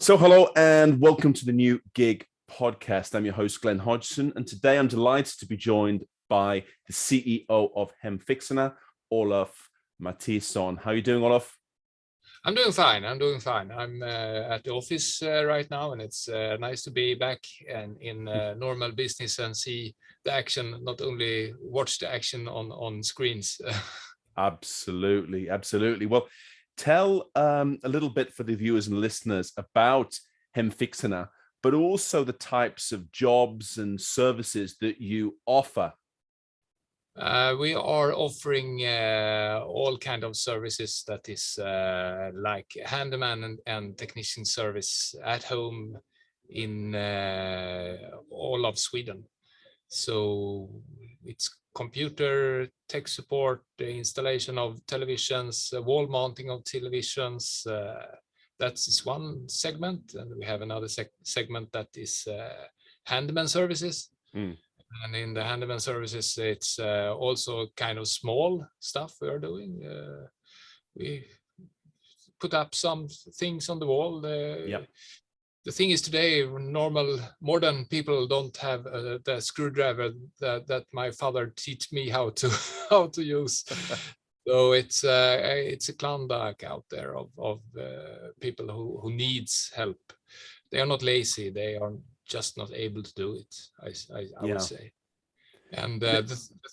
So hello and welcome to the New Gig podcast. I'm your host, Glen Hodgson, and today I'm delighted to be joined by the CEO of Hemfixarna, Olof Mattiasson. How are you doing, Olof? I'm doing fine. I'm at the office right now, and it's nice to be back and in normal business and see the action, not only watch the action on screens. Absolutely. Well, tell a little bit for the viewers and listeners about Hemfixarna, but also the types of jobs and services that you offer. We are offering all kind of services that is like handyman and technician service at home in all of Sweden. So it's computer tech support, the installation of televisions, wall mounting of televisions. That is one segment, and we have another segment that is handyman services. And in the handyman services, it's also kind of small stuff we are doing. We put up some things on the wall. The thing is today, normal modern people don't have the screwdriver that my father taught me how to use. So it's a Klondike out there of people who needs help. They are not lazy. They are just not able to do it. I would say. And the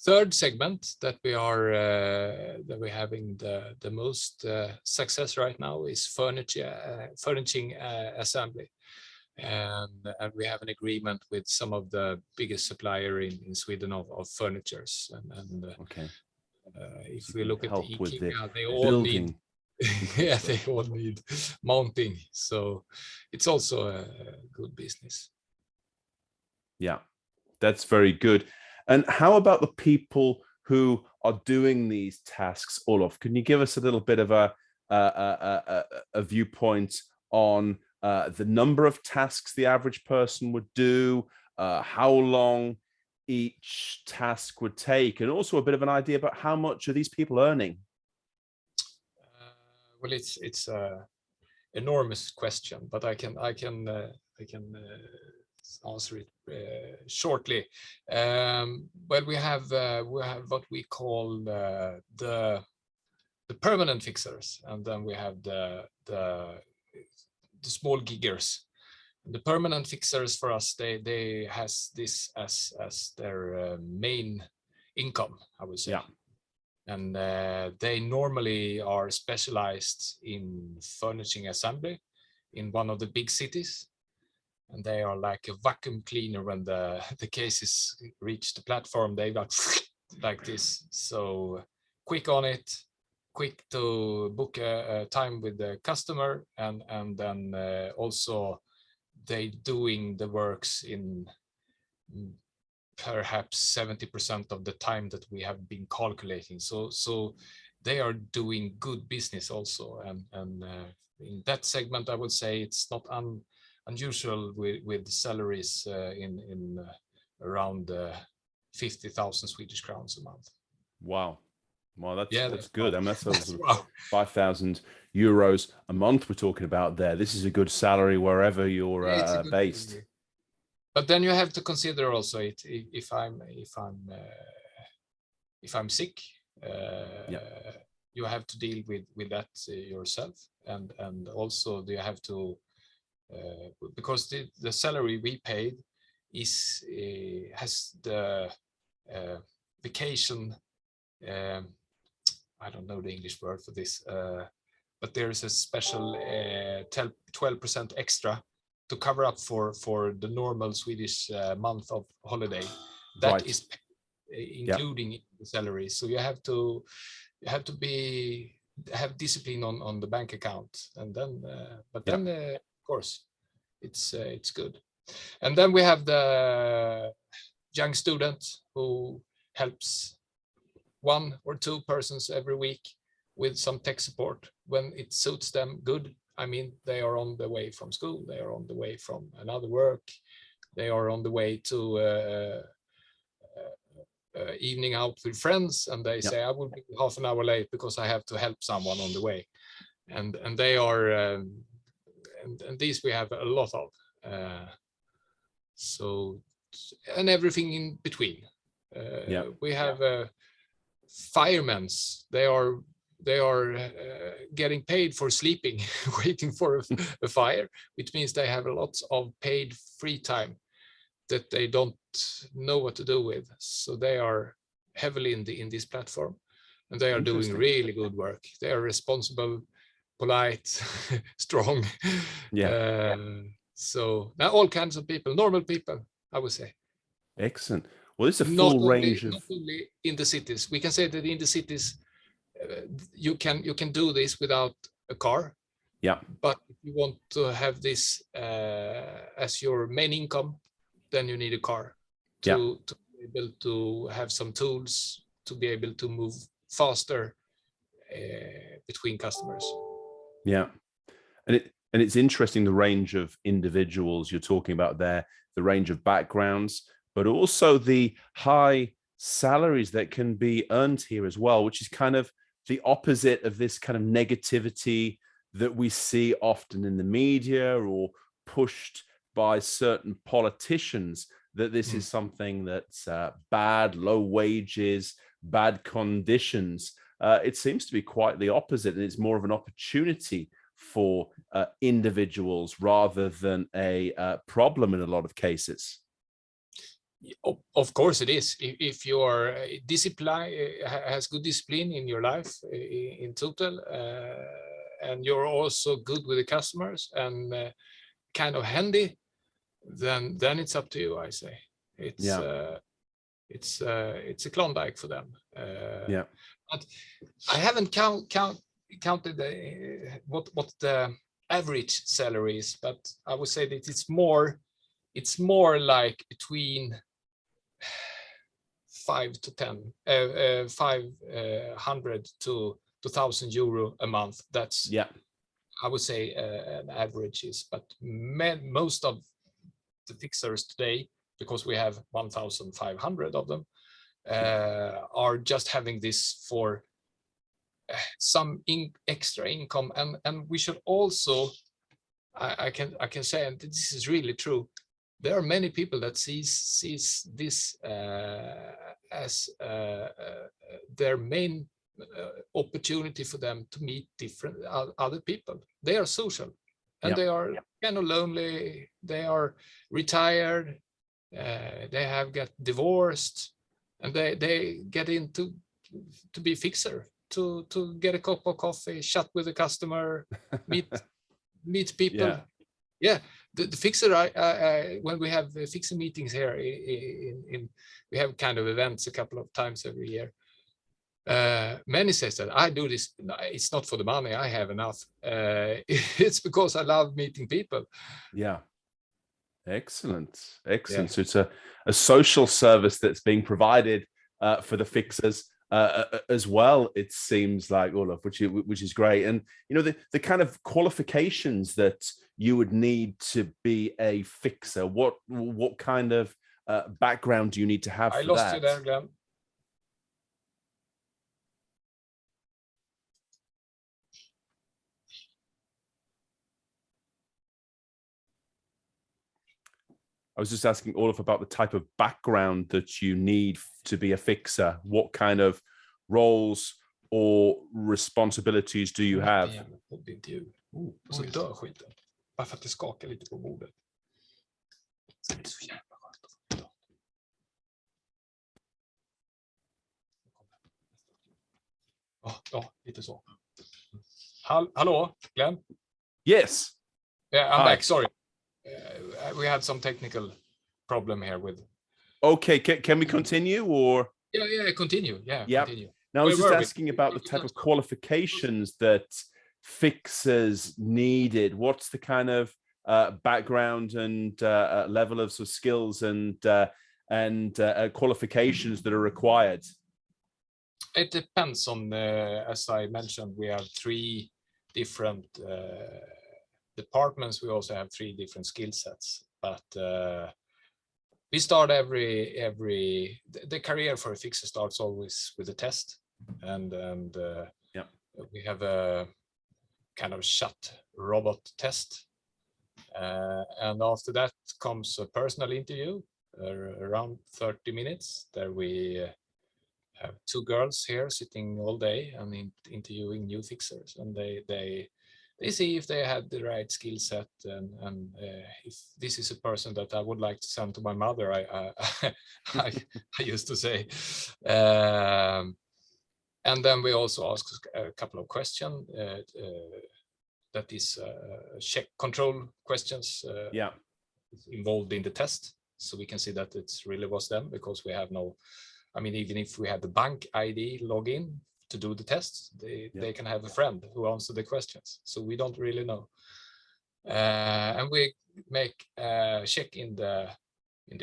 third segment that we're having the most success right now is furnishing assembly, and we have an agreement with some of the biggest supplier in Sweden of furnitures. And if we look at the IKEA, they all need they all need mounting. So it's also a good business. Yeah, that's very good. And how about the people who are doing these tasks, Olof? Can you give us a little bit of a viewpoint on the number of tasks the average person would do, how long each task would take, and also a bit of an idea about how much are these people earning? Well, it's a enormous question, but I can answer it shortly. Well, we have what we call the permanent fixers, and then we have the small giggers. The permanent fixers for us, they has this as their main income, I would say. Yeah. And they normally are specialized in furnishing assembly in one of the big cities. And they are like a vacuum cleaner when the cases reach the platform. They got like this. So quick on it, quick to book a time with the customer, and then also they doing the works in perhaps 70% of the time that we have been calculating. So they are doing good business also. And in that segment, I would say it's not unusual with salaries in around 50,000 Swedish crowns a month. Wow, that's good. I mean, that's wow. 5,000 euros a month we're talking about there. This is a good salary wherever you're based. Salary. But then you have to consider also if I'm sick, you have to deal with that yourself, and also you have to. Because the salary we paid has the vacation. I don't know the English word for this, but there is a special 12% extra to cover up for the normal Swedish month of holiday. That is including the salary. So you have to have discipline on the bank account, and then of course it's good. And then we have the young student who helps 1 or 2 persons every week with some tech support when it suits them good. I mean, they are on the way from school, they are on the way from another work, they are on the way to evening out with friends, and they say, I will be half an hour late because I have to help someone on the way. And they are and these we have a lot of. So, and everything in between. We have firemen. They are getting paid for sleeping, waiting for a fire, which means they have a lot of paid free time that they don't know what to do with. So they are heavily in this platform, and they are doing really good work. They are responsible, polite, strong. So now all kinds of people, normal people, I would say. Excellent. Well, it's a full range of. Not only in the cities. We can say that in the cities, you can do this without a car. Yeah. But if you want to have this as your main income, then you need a car to be able to have some tools to be able to move faster between customers. Yeah, and it's interesting, the range of individuals you're talking about there, the range of backgrounds, but also the high salaries that can be earned here as well, which is kind of the opposite of this kind of negativity that we see often in the media or pushed by certain politicians, that this is something that's bad, low wages, bad conditions. It seems to be quite the opposite, and it's more of an opportunity for individuals rather than a problem in a lot of cases. Of course it is. If you are discipline, has good discipline in your life in total, and you're also good with the customers and kind of handy, then it's up to you, I say. It's a Klondike for them. But I haven't counted what the average salary is, but I would say that it's more like between 500 to 2,000 euro a month. That's I would say an average is, but most of the fixers today, because we have 1,500 of them, are just having this for some extra income, and we should also, I can say, and this is really true, there are many people that sees this as their main opportunity for them to meet different other people. They are social, and they are kind of lonely. They are retired. They have got divorced, and they get into to be fixer, to get a cup of coffee, chat with the customer, meet people. The fixer, when we have fixer meetings here we have kind of events a couple of times every year. Many says that I do this, it's not for the money, I have enough. It's because I love meeting people. Excellent. So it's a social service that's being provided for the fixers as well, it seems like, Olof, which is great. And the kind of qualifications that you would need to be a fixer, what kind of background do you need to have for that? I lost you there, Glen. I was just asking Olof about the type of background that you need to be a fixer. What kind of roles or responsibilities do you have? Så dör skiten. Bara för att det skakar lite på bordet. Det är så jävla skönt att få idag. Ja, lite så. Hallå, Glen? Yes. Yeah, I'm back. Sorry. We had some technical problem here with. Okay, can we continue or? Yeah, continue. Yeah, continue. Now, I was just asking about the type of qualifications that fixers needed. What's the kind of background and level of skills and qualifications that are required? It depends on, as I mentioned, we have 3 different departments. We also have 3 different skill sets, but we start the career for a fixer starts always with a test, and we have a kind of shut robot test And after that comes a personal interview, around 30 minutes. There we have two girls here sitting all day and interviewing new fixers, and they see if they had the right skill set, and if this is a person that I would like to send to my mother. I used to say. And then we also ask a couple of questions that is check control questions involved in the test, so we can see that it really was them, because we have no, I mean, even if we have the bank ID login to do the tests, they can have a friend who answers the questions, so we don't really know. And we make a check in the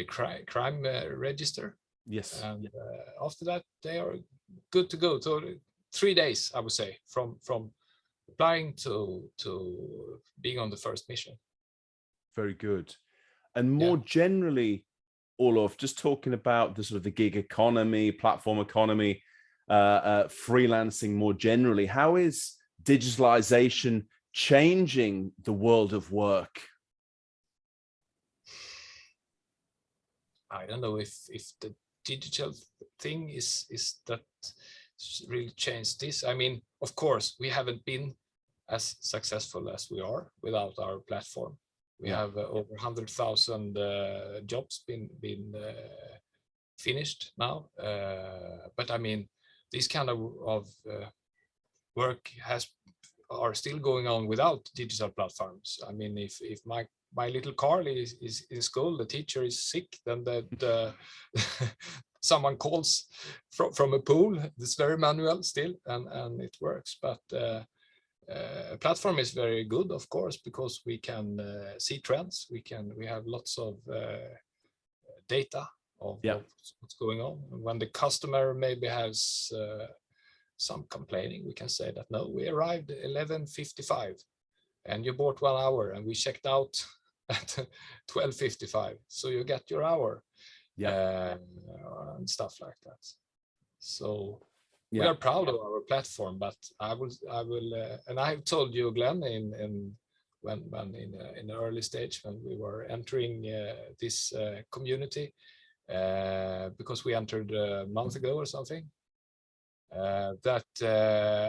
crime register. Yes. And after that, they are good to go. So 3 days, I would say, from applying to being on the first mission. Very good. And more generally, Olof, just talking about the sort of the gig economy, platform economy, freelancing more generally, how is digitalization changing the world of work? I don't know if the digital thing is that really changed this. I mean, of course, we haven't been as successful as we are without our platform. We have over 100,000 jobs been finished now. But I mean, this kind of work are still going on without digital platforms. I mean, if my little Carl is in school, the teacher is sick, then someone calls from a pool. It's very manual still, and it works. But a platform is very good, of course, because we can see trends. We have lots of data of what's going on. When the customer maybe has some complaining, we can say that, no, we arrived 11:55 and you bought 1 hour, and we checked out at 12:55, so you get your hour, and stuff like that. So we are proud of our platform, but I will, and I have told you, Glen, when in the early stage when we were entering this community, because we entered a month ago or something, that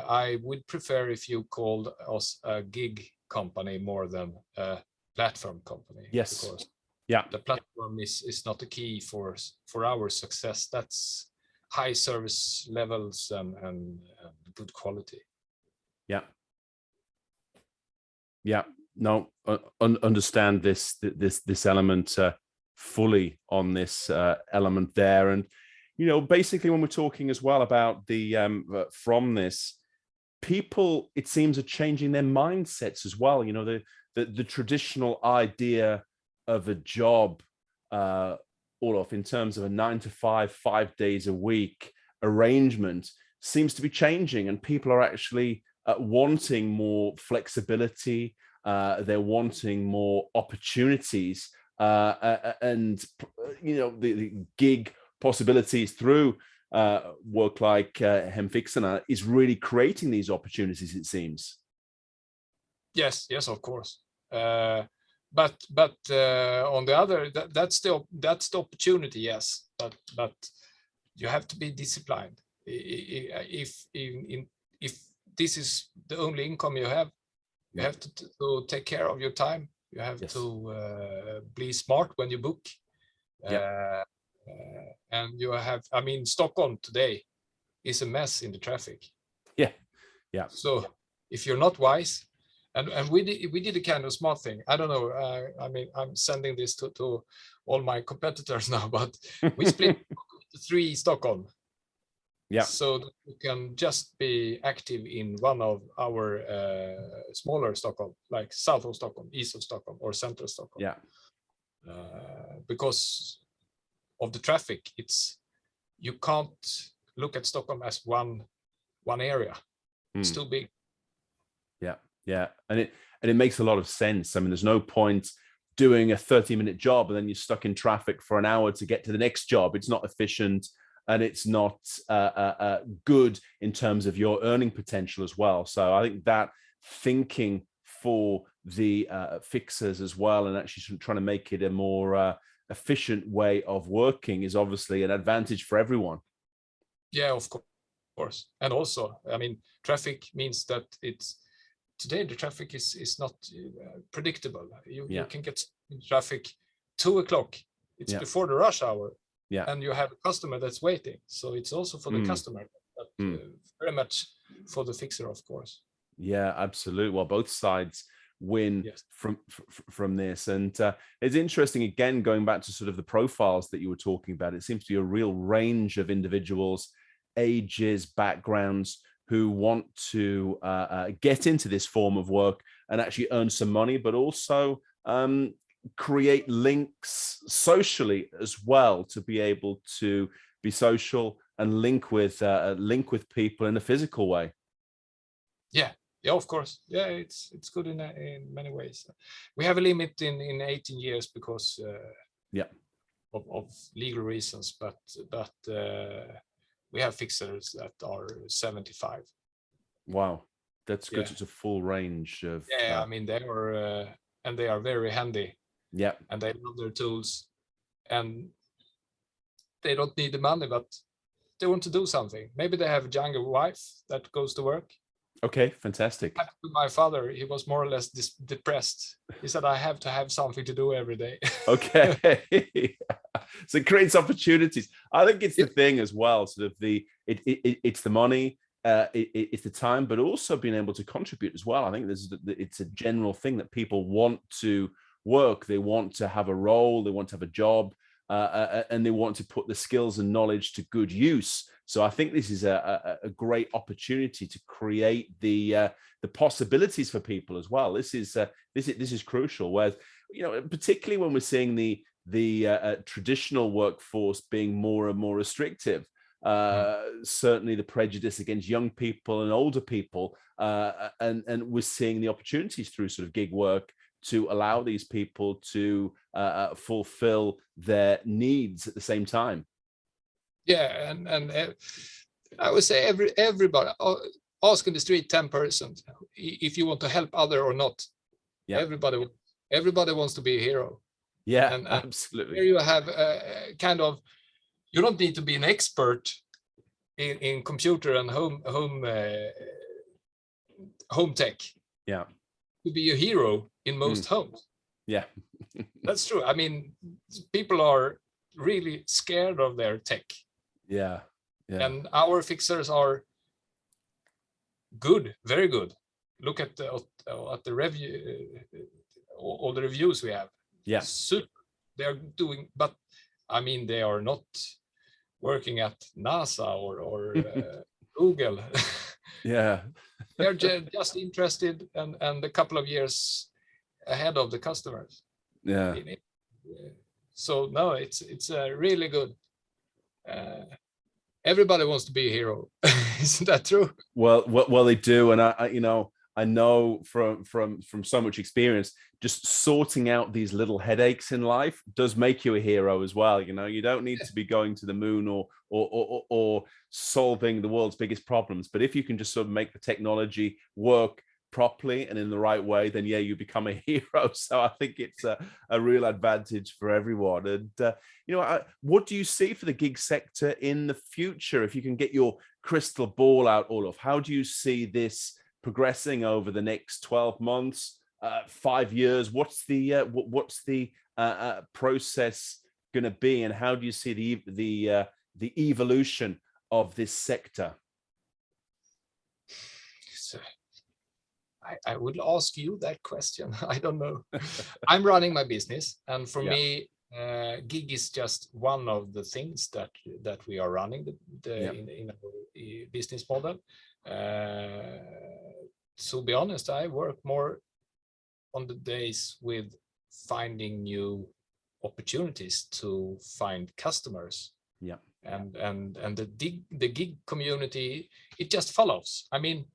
I would prefer if you called us a gig company more than a platform company. Yes. Because the platform is not the key for our success. That's high service levels and good quality. No, understand this element fully on this element there. And basically, when we're talking as well about the from this, people, it seems, are changing their mindsets as well. The traditional idea of a job, Olof, in terms of a 9 to 5, 5 days a week arrangement, seems to be changing, and people are actually wanting more flexibility. They're wanting more opportunities, and the gig possibilities through work like Hemfixarna is really creating these opportunities, it seems. Yes, of course. But on the other, that's the opportunity, yes. But you have to be disciplined. If this is the only income you have to take care of your time. You have to be smart when you book. And you have, I mean, Stockholm today is a mess in the traffic. So if you're not wise, and we did a kind of smart thing. I don't know. I mean, I'm sending this to all my competitors now, but we split 3 Stockholm. So that you can just be active in one of our smaller Stockholm, like south of Stockholm, east of Stockholm, or central Stockholm. Because of the traffic, you can't look at Stockholm as one area. It's too big. And it makes a lot of sense. I mean, there's no point doing a 30-minute job and then you're stuck in traffic for an hour to get to the next job. It's not efficient, and it's not good in terms of your earning potential as well. So I think that thinking for the fixers as well, and actually trying to make it a more efficient way of working is obviously an advantage for everyone. Yeah, of course. And also, I mean, traffic means that today the traffic is not predictable. You can get in traffic 2 o'clock. It's before the rush hour. Yeah. And you have a customer that's waiting. So it's also for the customer, but very much for the fixer, of course. Yeah, absolutely. Well, both sides win from this. And it's interesting, again, going back to sort of the profiles that you were talking about, it seems to be a real range of individuals, ages, backgrounds, who want to get into this form of work and actually earn some money, but also create links socially as well, to be able to be social and link with people in a physical way. Yeah, of course. Yeah, it's good in many ways. We have a limit in 18 years because of legal reasons, but we have fixers that are 75. Wow, that's good. It's a full range of. Yeah, I mean, they are very handy. Yeah, and they love their tools, and they don't need the money, but they want to do something. Maybe they have a younger wife that goes to work. Okay, fantastic. My father, he was more or less depressed. He said, I have to have something to do every day. Okay. So it creates opportunities. I think it's the thing as well, sort of it's the money, it's the time, but also being able to contribute as well. I think it's a general thing that people want to work. They want to have a role, they want to have a job, and they want to put the skills and knowledge to good use. So I think this is a great opportunity to create the possibilities for people as well. This is crucial. Whereas, particularly when we're seeing the traditional workforce being more and more restrictive, certainly the prejudice against young people and older people, and we're seeing the opportunities through sort of gig work to allow these people to fulfill their needs at the same time. Yeah, and I would say everybody, ask in the street 10% if you want to help other or not. Yeah. Everybody wants to be a hero. Yeah, and absolutely. Here you have kind of, you don't need to be an expert in computer and home tech. Yeah. To be a hero in most homes. Yeah. That's true. I mean, people are really scared of their tech. Yeah. And our fixers are good, very good. Look at the review, all the reviews we have. Yeah. Super. They are doing, but I mean, they are not working at NASA or Google. Yeah. They're just interested and a couple of years ahead of the customers. Yeah. So no, it's really good. Everybody wants to be a hero. Isn't that true? Well, they do, and I know from so much experience, just sorting out these little headaches in life does make you a hero as well. You don't need to be going to the moon or solving the world's biggest problems, but if you can just sort of make the technology work properly and in the right way, then you become a hero. So I think it's a real advantage for everyone. And what do you see for the gig sector in the future? If you can get your crystal ball out, Olof, how do you see this progressing over the next 12 months, 5 years? What's the process going to be, and how do you see the evolution of this sector? So, I would ask you that question. I don't know. I'm running my business, and for me, gig is just one of the things that we are running in our business model. To be honest, I work more on the days with finding new opportunities to find customers. Yeah. And the gig community, it just follows. I mean,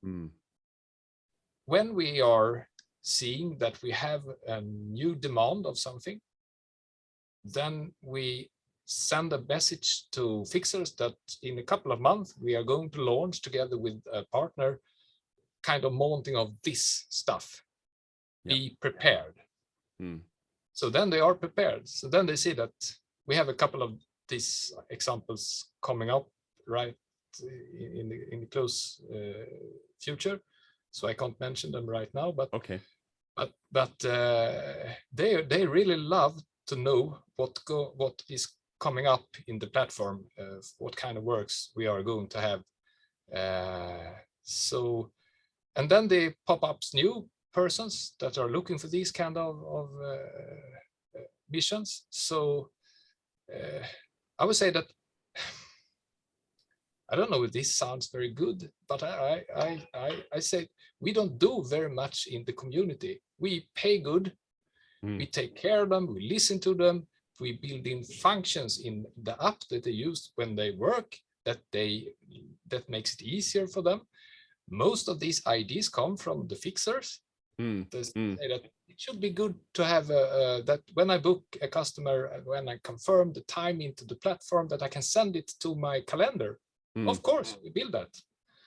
when we are seeing that we have a new demand of something, then we send a message to fixers that in a couple of months we are going to launch together with a partner kind of mounting of this stuff. be prepared. Mm. So then they are prepared. So then they see that we have a couple of these examples coming up right in the close future. So I can't mention them right now, but okay. But they really love to know what is coming up in the platform, what kind of works we are going to have. So, and then they pop up new persons that are looking for these kind of missions. So I would say that I don't know if this sounds very good, but I say we don't do very much in the community. We pay good, we take care of them, we listen to them, we build in functions in the app that they use when they work that makes it easier for them. Most of these ideas come from the fixers. They say that it should be good to have that when I book a customer, when I confirm the time into the platform, that I can send it to my calendar. Of course, we build that.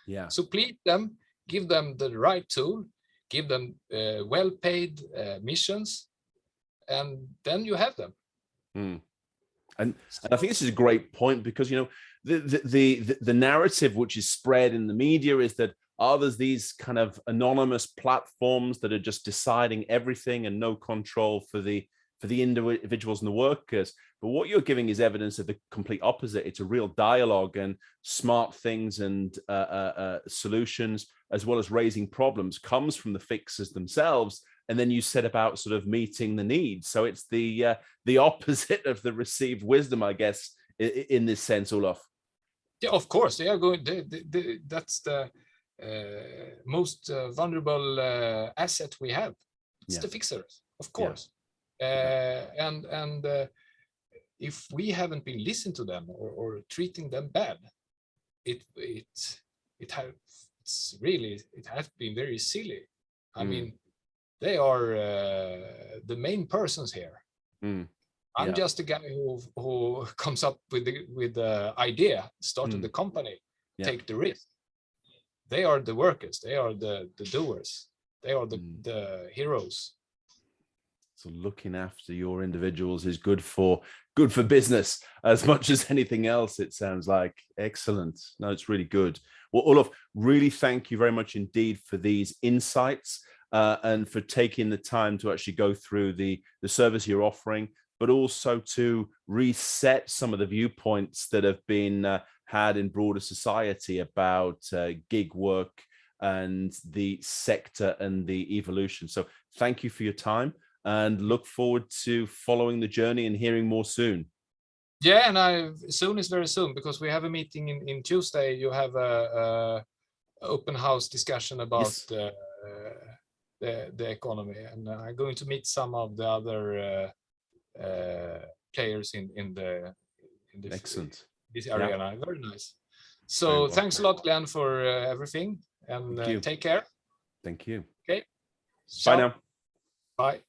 Yeah. So please them, give them the right tool, give them well-paid missions, and then you have them. And I think this is a great point, because the narrative which is spread in the media is that there's these kind of anonymous platforms that are just deciding everything and no control for the individuals and the workers. But what you're giving is evidence of the complete opposite. It's a real dialogue and smart things and solutions, as well as raising problems, comes from the fixers themselves. And then you set about sort of meeting the needs. So it's the opposite of the received wisdom, I guess, in this sense, Olof. Yeah, of course, they are going. That's the most vulnerable asset we have. It's the fixers, of course. And if we haven't been listening to them or treating them bad, it has been very silly. I mean, they are the main persons here. I'm just a guy who comes up with the idea, started the company, take the risk. They are the workers. They are the doers. They are the heroes. So looking after your individuals is good for business as much as anything else, it sounds like. Excellent. No, it's really good. Well, Olof, really thank you very much indeed for these insights and for taking the time to actually go through the service you're offering, but also to reset some of the viewpoints that have been had in broader society about gig work and the sector and the evolution. So thank you for your time, and look forward to following the journey and hearing more soon. Yeah, and soon is very soon, because we have a meeting in Tuesday. You have a open house discussion about the economy, and I'm going to meet some of the other players in this, excellent, this area. Very nice. So thanks a lot, Glenn, for everything, and take care. Thank you. Okay. Bye now. Bye.